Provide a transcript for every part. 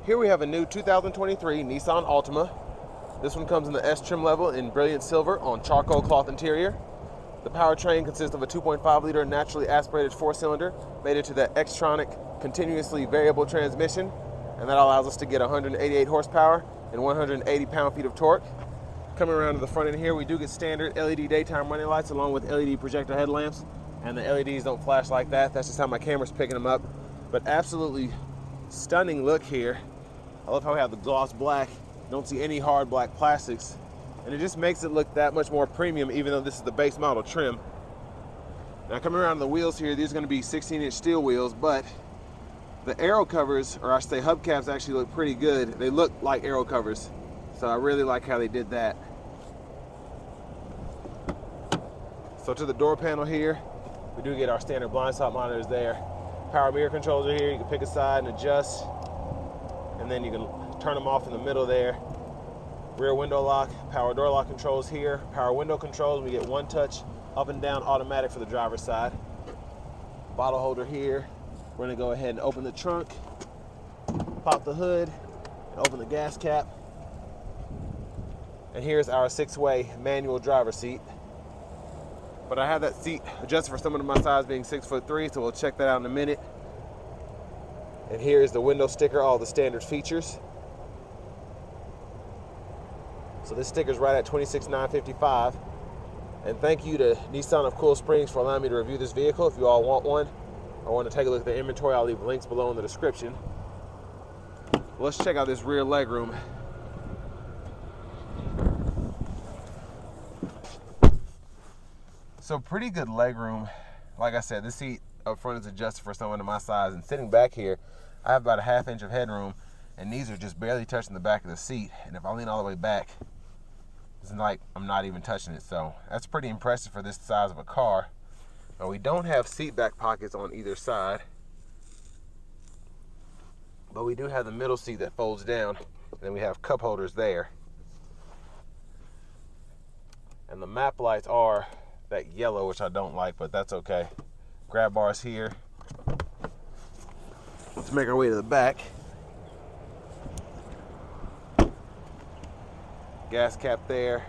Here we have a new 2023 Nissan Altima. This one comes in the S trim level in brilliant silver on charcoal cloth interior. The powertrain consists of a 2.5 liter naturally aspirated 4-cylinder mated to the Xtronic continuously variable transmission, and that allows us to get 188 horsepower and 180 pound-feet of torque. Coming around to the front end here, we do get standard LED daytime running lights along with LED projector headlamps, and the LEDs don't flash like that. That's just how my camera's picking them up. But absolutely stunning look here. I love how we have the gloss black. Don't see any hard black plastics, and it just makes it look that much more premium, even though this is the base model trim. Now coming around to the wheels here, these are going to be 16-inch steel wheels, but the aero covers, or I should say hubcaps, actually look pretty good. They look like aero covers, so I really like how they did that. So to the door panel here, we do get our standard blind spot monitors there. Power mirror controls are here. You can pick a side and adjust, and then you can turn them off in the middle there. Rear window lock, power door lock controls here. Power window controls, we get one touch up and down automatic for the driver's side. Bottle holder here. We're gonna go ahead and open the trunk, pop the hood, and open the gas cap. And here's our 6-way manual driver seat. But I have that seat adjusted for someone of my size being 6'3", so we'll check that out in a minute. And here is the window sticker, all the standard features. So this sticker is right at $26,955. And thank you to Nissan of Cool Springs for allowing me to review this vehicle. If you all want one or want to take a look at the inventory, I'll leave links below in the description. Let's check out this rear legroom. So pretty good legroom. Like I said, this seat up front is adjusted for someone of my size, and sitting back here, I have about a ½ inch of headroom, and these are just barely touching the back of the seat. And if I lean all the way back, it's like I'm not even touching it. So that's pretty impressive for this size of a car. Now we don't have seat back pockets on either side, but we do have the middle seat that folds down, and then we have cup holders there. And the map lights are that yellow, which I don't like, but that's okay. Grab bars here. Let's make our way to the back. Gas cap there.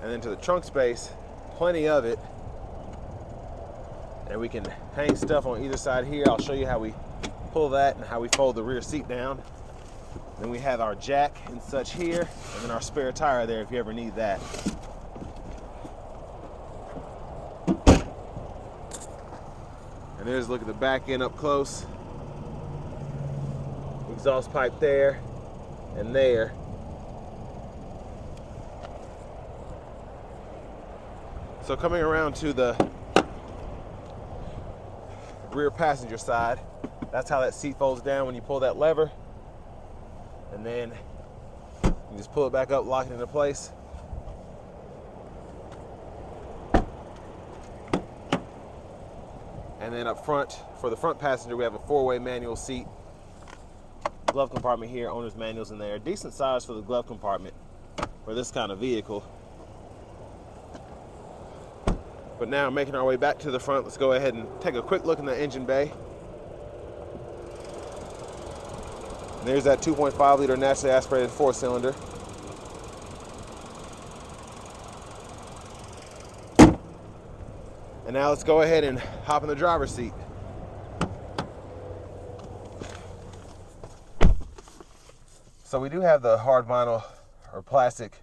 And then to the trunk space, plenty of it. And we can hang stuff on either side here. I'll show you how we pull that and how we fold the rear seat down. Then we have our jack and such here, and then our spare tire there if you ever need that. And there's a look at the back end up close. Exhaust pipe there and there. So coming around to the rear passenger side, that's how that seat folds down when you pull that lever. And then you just pull it back up, lock it into place. And then up front, for the front passenger, we have a 4-way manual seat. Glove compartment here, owner's manuals in there. Decent size for the glove compartment for this kind of vehicle. But now making our way back to the front, let's go ahead and take a quick look in the engine bay. And there's that 2.5 liter naturally aspirated 4-cylinder. And now let's go ahead and hop in the driver's seat. So we do have the hard vinyl or plastic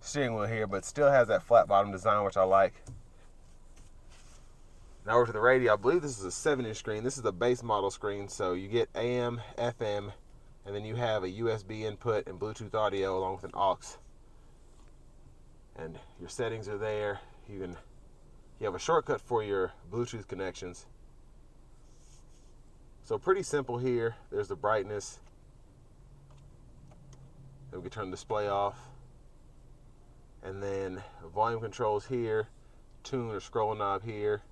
steering wheel here, but still has that flat bottom design, which I like. Now over to the radio. I believe this is a 7-inch screen. This is the base model screen, so you get AM, FM, and then you have a USB input and Bluetooth audio along with an aux. And your settings are there. You have a shortcut for your Bluetooth connections. So pretty simple here. There's the brightness. Then we can turn the display off. And then volume controls here, tune or scroll knob here.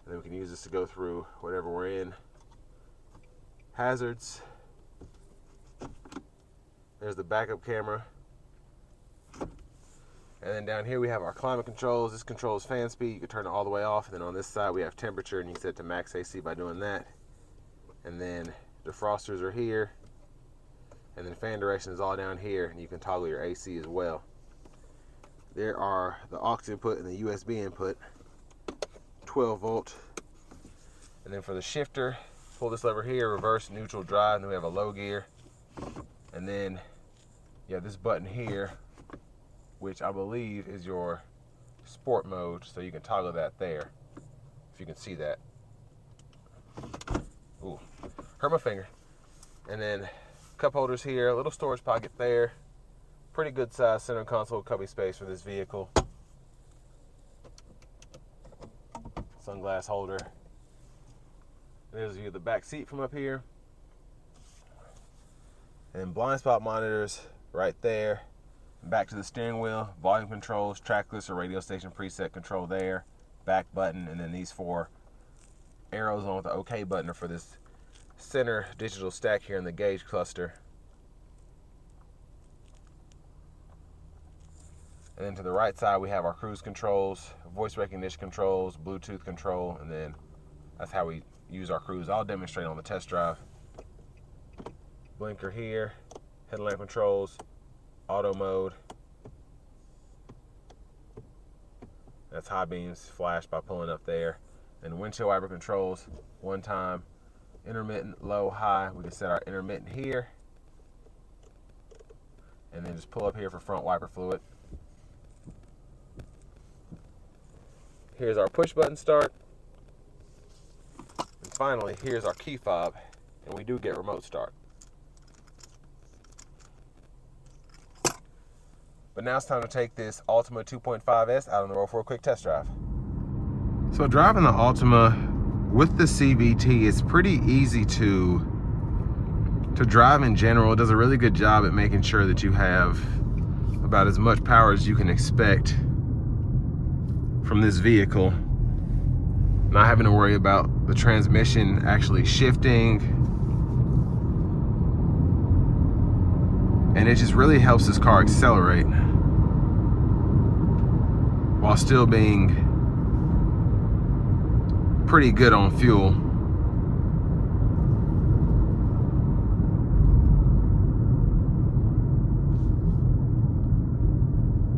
And then we can use this to go through whatever we're in. Hazards. There's the backup camera. And then down here we have our climate controls. This controls fan speed. You can turn it all the way off. And then on this side we have temperature, and you can set it to max AC by doing that. And then defrosters are here. And then fan direction is all down here, and you can toggle your AC as well. There are the aux input and the USB input, 12 volt. And then for the shifter, pull this lever here, reverse, neutral, drive, and then we have a low gear. And then you have this button here, which I believe is your sport mode, so you can toggle that there, if you can see that. Ooh, hurt my finger. And then cup holders here, a little storage pocket there. Pretty good size center console cubby space for this vehicle. Sunglass holder. There's a view of the back seat from up here. And blind spot monitors right there. Back to the steering wheel, volume controls, trackless or radio station preset control there, back button, and then these 4 arrows on with the OK button are for this center digital stack here in the gauge cluster. And then to the right side we have our cruise controls, voice recognition controls, Bluetooth control, and then that's how we use our cruise. I'll demonstrate on the test drive. Blinker here, headlamp controls, auto mode. That's high beams flash by pulling up there. And windshield wiper controls, one time. Intermittent, low, high. We can set our intermittent here. And then just pull up here for front wiper fluid. Here's our push button start. And finally, here's our key fob. And we do get remote start. But now it's time to take this Altima 2.5S out on the road for a quick test drive. So driving the Altima with the CVT, it's pretty easy to drive in general. It does a really good job at making sure that you have about as much power as you can expect from this vehicle. Not having to worry about the transmission actually shifting. And it just really helps this car accelerate while still being pretty good on fuel.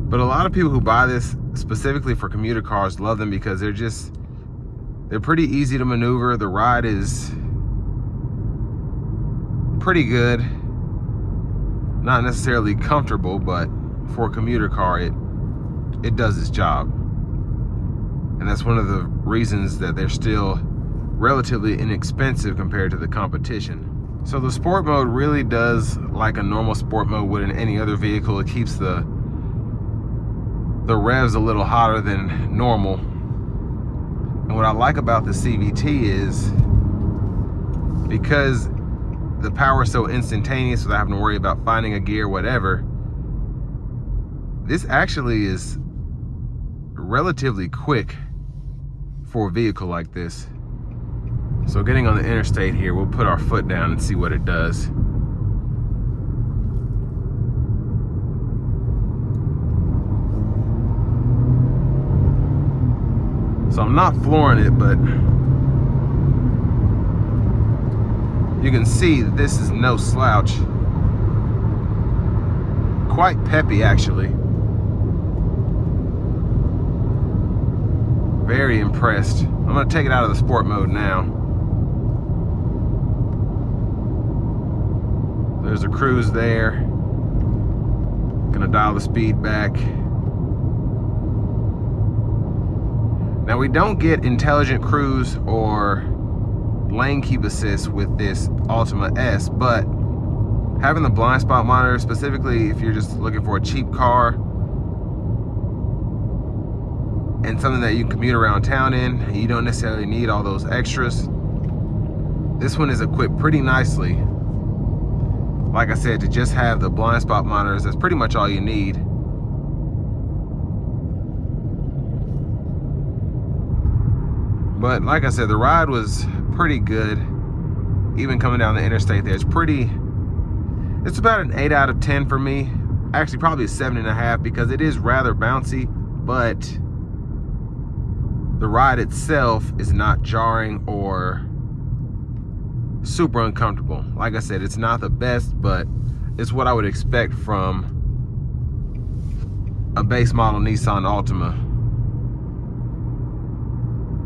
But a lot of people who buy this specifically for commuter cars love them because they're pretty easy to maneuver. The ride is pretty good. Not necessarily comfortable, but for a commuter car, it does its job. And that's one of the reasons that they're still relatively inexpensive compared to the competition. So the sport mode really does like a normal sport mode would in any other vehicle. It keeps the revs a little hotter than normal. And what I like about the CVT is because the power is so instantaneous without having to worry about finding a gear, whatever, this actually is relatively quick for a vehicle like this. So getting on the interstate here, we'll put our foot down and see what it does. So I'm not flooring it, but you can see that this is no slouch. Quite peppy, actually. Very impressed. I'm gonna take it out of the sport mode now. There's a cruise there. Gonna dial the speed back. Now we don't get intelligent cruise or lane keep assist with this Altima S, but having the blind spot monitor, specifically if you're just looking for a cheap car and something that you can commute around town in, and you don't necessarily need all those extras, this one is equipped pretty nicely. Like I said, to just have the blind spot monitors, that's pretty much all you need. But like I said, the ride was pretty good. Even coming down the interstate there, it's about an 8 out of 10 for me. actually probably a 7.5, because it is rather bouncy, but the ride itself is not jarring or super uncomfortable. Like I said, it's not the best, but it's what I would expect from a base model Nissan Altima.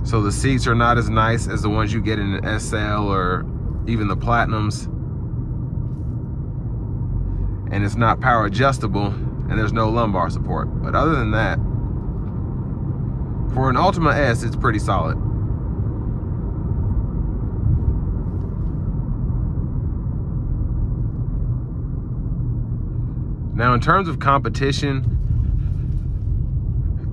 So the seats are not as nice as the ones you get in an SL or even the Platinums. And it's not power adjustable, and there's no lumbar support. But other than that, for an Altima S, it's pretty solid. Now, in terms of competition,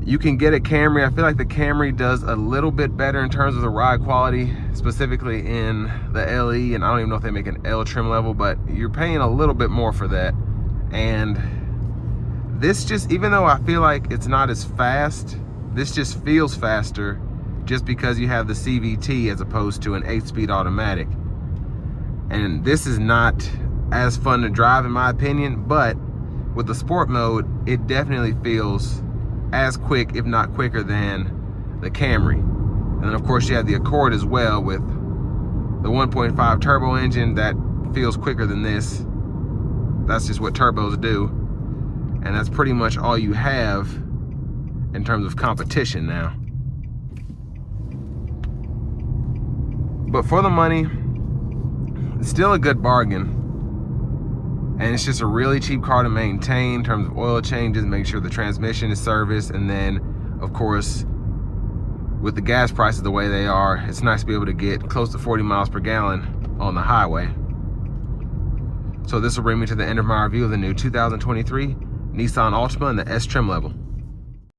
you can get a Camry. I feel like the Camry does a little bit better in terms of the ride quality, specifically in the LE, and I don't even know if they make an L trim level, but you're paying a little bit more for that. And this just, even though I feel like it's not as fast, this just feels faster just because you have the CVT as opposed to an 8-speed automatic. And this is not as fun to drive in my opinion, but with the sport mode, it definitely feels as quick, if not quicker, than the Camry. And then of course you have the Accord as well with the 1.5 turbo engine that feels quicker than this. That's just what turbos do. And that's pretty much all you have in terms of competition now. But for the money, it's still a good bargain. And it's just a really cheap car to maintain in terms of oil changes, make sure the transmission is serviced, and then, of course, with the gas prices the way they are, it's nice to be able to get close to 40 miles per gallon on the highway. So this will bring me to the end of my review of the new 2023 Nissan Altima in the S trim level.